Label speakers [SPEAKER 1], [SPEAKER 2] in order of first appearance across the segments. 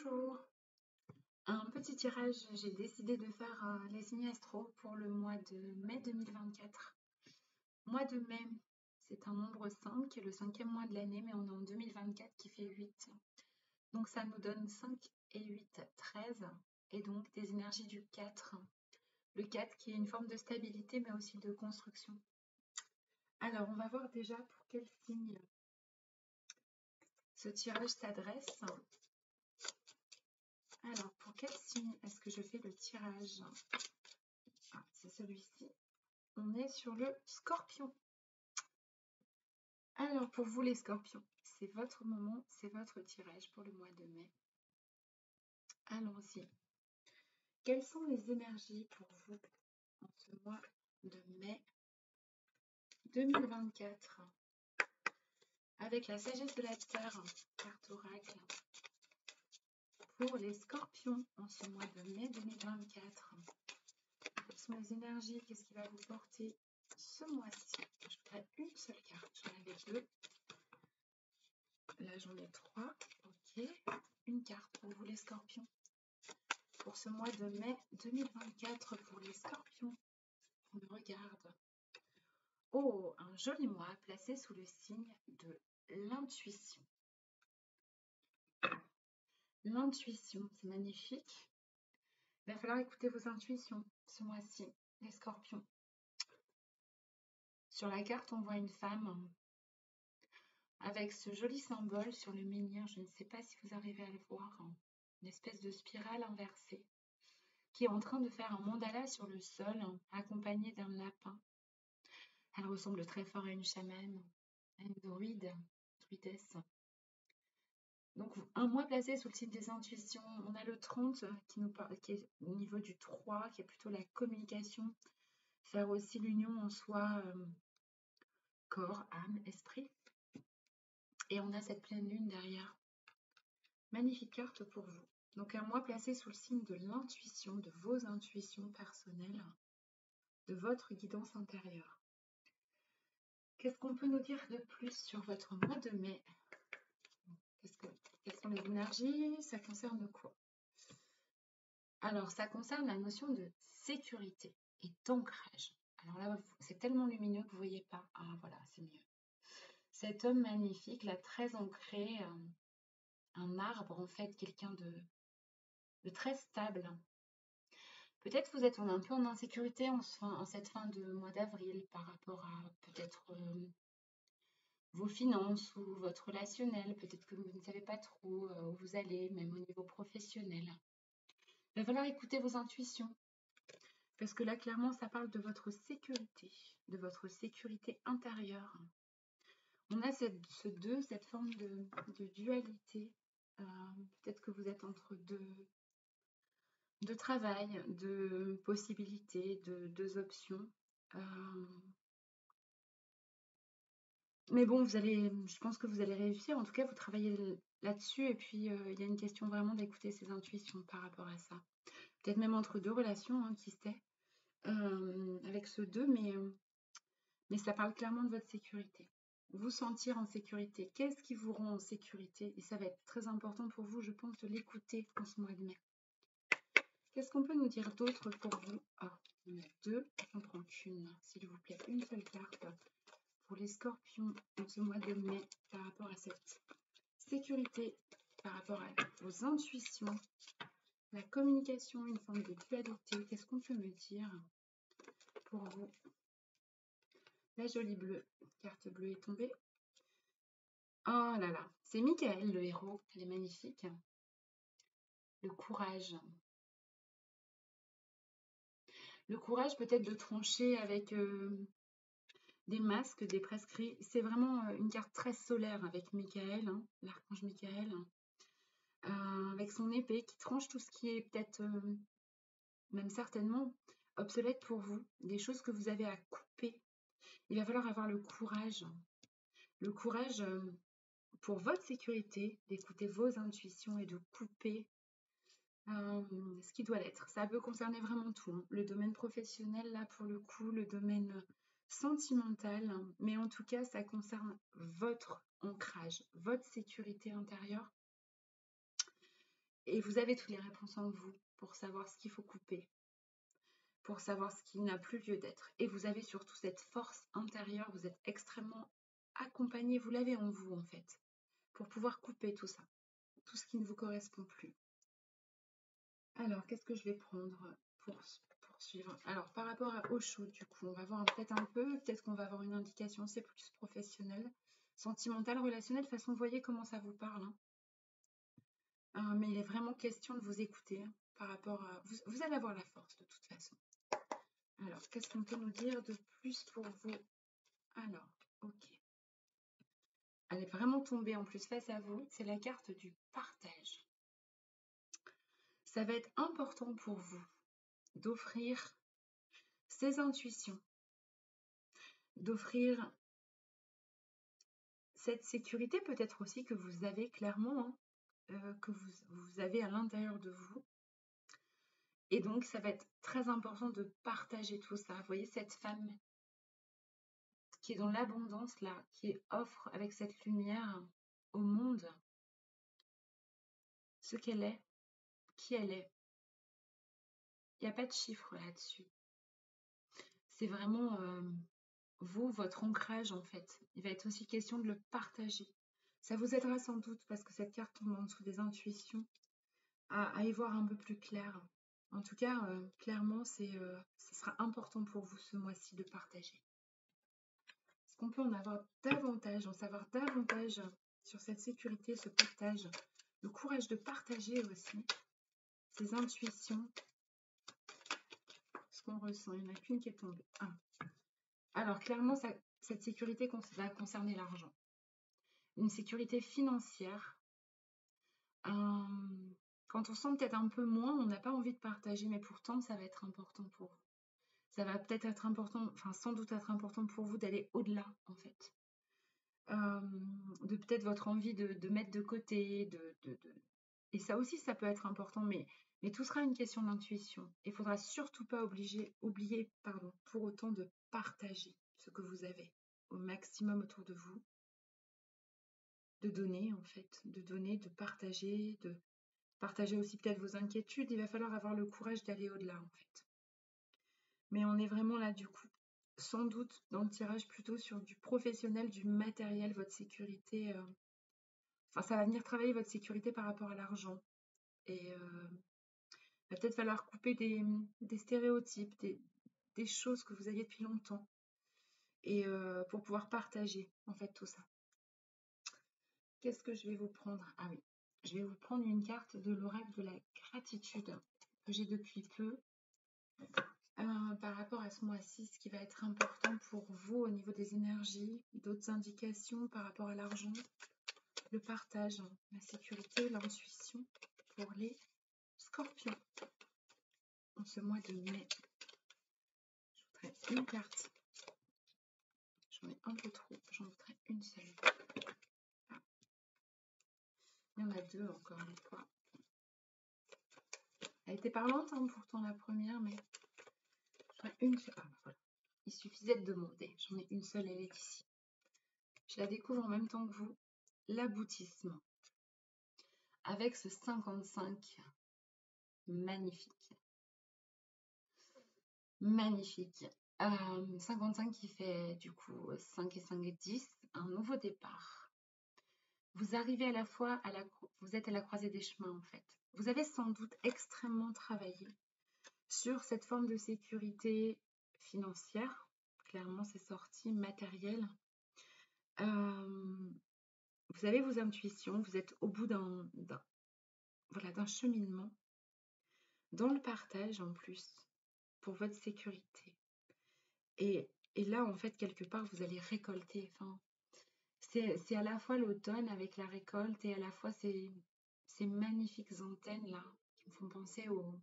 [SPEAKER 1] Bonjour, un petit tirage, j'ai décidé de faire les signes astro pour le mois de mai 2024. Mois de mai, c'est un nombre 5, le cinquième mois de l'année, mais on est en 2024 qui fait 8. Donc ça nous donne 5 et 8, 13, et donc des énergies du 4. Le 4 qui est une forme de stabilité, mais aussi de construction. Alors, on va voir déjà pour quel signe ce tirage s'adresse. Alors, pour quel signe est-ce que je fais le tirage? C'est celui-ci. On est sur le Scorpion. Alors, pour vous les Scorpions, c'est votre moment, c'est votre tirage pour le mois de mai. Allons-y. Quelles sont les énergies pour vous en ce mois de mai 2024? Avec la sagesse de la Terre, carte oracle. Pour les Scorpions en ce mois de mai 2024. Quelles sont les énergies? Qu'est-ce qui va vous porter ce mois-ci? Je voudrais une seule carte. J'en avais deux. Là, j'en ai trois. Ok. Une carte pour vous les Scorpions. Pour ce mois de mai 2024 pour les Scorpions. On me regarde. Oh, un joli mois placé sous le signe de l'intuition. L'intuition, c'est magnifique. Il va falloir écouter vos intuitions ce mois-ci, les Scorpions. Sur la carte, on voit une femme avec ce joli symbole sur le menhir. Je ne sais pas si vous arrivez à le voir. Une espèce de spirale inversée qui est en train de faire un mandala sur le sol, accompagné d'un lapin. Elle ressemble très fort à une chamane, à une druidesse. Donc, un mois placé sous le signe des intuitions. On a le 30 qui nous parle, qui est au niveau du 3, qui est plutôt la communication. Faire aussi l'union en soi, corps, âme, esprit. Et on a cette pleine lune derrière. Magnifique carte pour vous. Donc, un mois placé sous le signe de l'intuition, de vos intuitions personnelles, de votre guidance intérieure. Qu'est-ce qu'on peut nous dire de plus sur votre mois de mai? Quelles sont les énergies? Ça concerne quoi? Alors, ça concerne la notion de sécurité et d'ancrage. Alors là, c'est tellement lumineux que vous ne voyez pas. Ah, voilà, c'est mieux. Cet homme magnifique, là, très ancré, un arbre, en fait, quelqu'un de très stable. Peut-être vous êtes un peu en insécurité en cette fin de mois d'avril par rapport à peut-être vos finances ou votre relationnel. Peut-être que vous ne savez pas trop où vous allez, même au niveau professionnel. Il va falloir écouter vos intuitions. Parce que là, clairement, ça parle de votre sécurité intérieure. On a ce 2, cette forme de dualité. Peut-être que vous êtes entre deux travail, deux possibilités, deux options. Mais bon, je pense que vous allez réussir. En tout cas, vous travaillez là-dessus. Et puis, il y a une question vraiment d'écouter ses intuitions par rapport à ça. Peut-être même entre deux relations, qui sait, avec ce 2, mais ça parle clairement de votre sécurité. Vous sentir en sécurité. Qu'est-ce qui vous rend en sécurité? Et ça va être très important pour vous, je pense, de l'écouter en ce mois de mai. Qu'est-ce qu'on peut nous dire d'autre pour vous? Ah, on a 2, on prend qu'une, s'il vous plaît, une seule carte pour les Scorpions en ce mois de mai par rapport à cette sécurité, par rapport à vos intuitions, la communication, une forme de dualité. Qu'est-ce qu'on peut me dire pour vous? La jolie bleue, carte bleue est tombée. Oh là là, c'est Michael le héros, elle est magnifique. Le courage. Le courage peut-être de trancher avec des masques, des prescrits. C'est vraiment une carte très solaire avec Michael, l'archange Michael, avec son épée qui tranche tout ce qui est peut-être, même certainement, obsolète pour vous, des choses que vous avez à couper. Il va falloir avoir le courage pour votre sécurité, d'écouter vos intuitions et de couper ce qui doit l'être. Ça peut concerner vraiment tout, le domaine professionnel, là pour le coup, le domaine sentimental, mais en tout cas, ça concerne votre ancrage, votre sécurité intérieure. Et vous avez toutes les réponses en vous pour savoir ce qu'il faut couper, pour savoir ce qui n'a plus lieu d'être. Et vous avez surtout cette force intérieure, vous êtes extrêmement accompagné, vous l'avez en vous en fait, pour pouvoir couper tout ça, tout ce qui ne vous correspond plus. Alors, qu'est-ce que je vais prendre pour poursuivre? Alors, par rapport à Osho, du coup, on va voir peut-être un peu, peut-être qu'on va avoir une indication, c'est plus professionnel, sentimental, relationnel. De toute façon, vous voyez comment ça vous parle, hein. Mais il est vraiment question de vous écouter, hein, par rapport à... Vous allez avoir la force, de toute façon. Alors, qu'est-ce qu'on peut nous dire de plus pour vous? Alors, ok. Elle est vraiment tombée en plus face à vous. C'est la carte du partage. Ça va être important pour vous d'offrir ces intuitions, d'offrir cette sécurité peut-être aussi que vous avez clairement, hein, que vous avez à l'intérieur de vous. Et donc, ça va être très important de partager tout ça. Vous voyez cette femme qui est dans l'abondance là, qui offre avec cette lumière au monde ce qu'elle est, qui elle est. Il n'y a pas de chiffre là-dessus. C'est vraiment vous, votre ancrage en fait. Il va être aussi question de le partager. Ça vous aidera sans doute parce que cette carte tombe en dessous des intuitions à y voir un peu plus clair. En tout cas, clairement, ce sera important pour vous ce mois-ci de partager. Est-ce qu'on peut en avoir davantage, en savoir davantage sur cette sécurité, ce partage, le courage de partager aussi ces intuitions, ce qu'on ressent. Il n'y en a qu'une qui est tombée. Ah. Alors, clairement, cette sécurité va concerner l'argent. Une sécurité financière. Quand on sent peut-être un peu moins, on n'a pas envie de partager, mais pourtant, ça va être important pour vous. Ça va peut-être être important, enfin sans doute être important pour vous d'aller au-delà, en fait. De peut-être votre envie de mettre de côté, et ça aussi, ça peut être important, mais tout sera une question d'intuition. Il ne faudra surtout pas oublier pour autant de partager ce que vous avez au maximum autour de vous, de donner en fait, de partager aussi peut-être vos inquiétudes. Il va falloir avoir le courage d'aller au-delà en fait. Mais on est vraiment là du coup, sans doute dans le tirage plutôt sur du professionnel, du matériel, votre sécurité. Enfin, ça va venir travailler votre sécurité par rapport à l'argent. Et il va peut-être falloir couper des stéréotypes, des choses que vous aviez depuis longtemps. Et pour pouvoir partager en fait tout ça. Qu'est-ce que je vais vous prendre? Ah oui, je vais vous prendre une carte de l'oracle de la gratitude que j'ai depuis peu. Par rapport à ce mois-ci, ce qui va être important pour vous au niveau des énergies, d'autres indications par rapport à l'argent, le partage, la sécurité, l'intuition pour les scorpions. En ce mois de mai, je voudrais une carte. J'en ai un peu trop, j'en voudrais une seule. Ah. Il y en a deux encore une fois. Elle était parlante hein, pourtant la première, mais j'en ai une seule. Ah, bah, voilà. Il suffisait de demander. J'en ai une seule, elle est ici. Je la découvre en même temps que vous. L'aboutissement. Avec ce 55. Magnifique. Magnifique. 55 qui fait du coup 5 et 5 et 10. Un nouveau départ. Vous arrivez à la fois vous êtes à la croisée des chemins en fait. Vous avez sans doute extrêmement travaillé sur cette forme de sécurité financière. Clairement, c'est sorti, matériel. Vous avez vos intuitions, vous êtes au bout d'un cheminement, dans le partage en plus, pour votre sécurité. Et là, en fait, quelque part, vous allez récolter. Enfin, c'est à la fois l'automne avec la récolte et à la fois ces magnifiques antennes là qui me font penser aux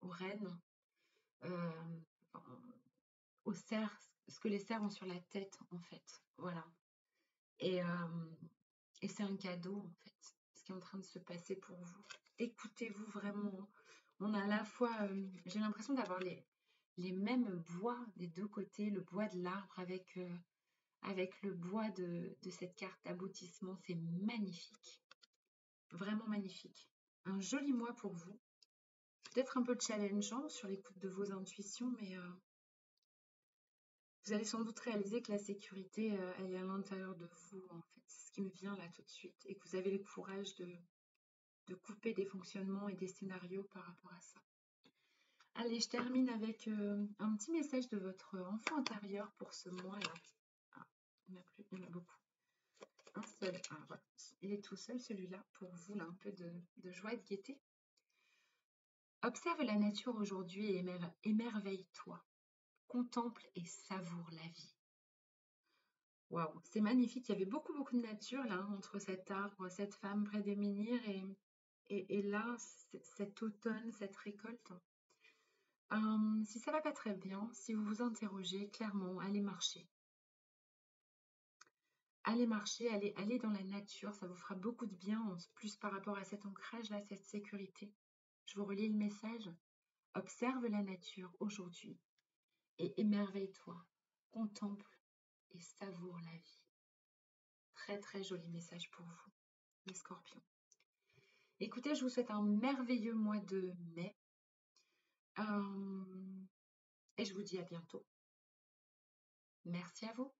[SPEAKER 1] rennes, aux cerfs, ce que les cerfs ont sur la tête en fait. Voilà. Et c'est un cadeau en fait, ce qui est en train de se passer pour vous. Écoutez-vous vraiment. On a à la fois, j'ai l'impression d'avoir les mêmes bois des deux côtés, le bois de l'arbre avec le bois de cette carte d'aboutissement. C'est magnifique. Vraiment magnifique. un joli mois pour vous. Peut-être un peu challengeant sur l'écoute de vos intuitions, mais vous allez sans doute réaliser que la sécurité, elle est à l'intérieur de vous, en fait. C'est ce qui me vient là tout de suite. Et que vous avez le courage de couper des fonctionnements et des scénarios par rapport à ça. Allez, je termine avec un petit message de votre enfant intérieur pour ce mois-là. Ah, il n'y en a plus, il y en a beaucoup. Un seul. Ah, voilà. Il est tout seul celui-là pour vous, là, un peu de joie et de gaieté. Observe la nature aujourd'hui et émerveille-toi. Contemple et savoure la vie. Waouh, c'est magnifique. Il y avait beaucoup, beaucoup de nature là, entre cet arbre, cette femme près des menhirs et là, cet automne, cette récolte. Si ça va pas très bien, si vous vous interrogez, clairement, allez marcher. Allez marcher, allez dans la nature, ça vous fera beaucoup de bien, en plus par rapport à cet ancrage-là, cette sécurité. Je vous relis le message. Observe la nature aujourd'hui et émerveille-toi. Contemple et savoure la vie. Très très joli message pour vous, les scorpions. Écoutez, je vous souhaite un merveilleux mois de mai et je vous dis à bientôt. Merci à vous.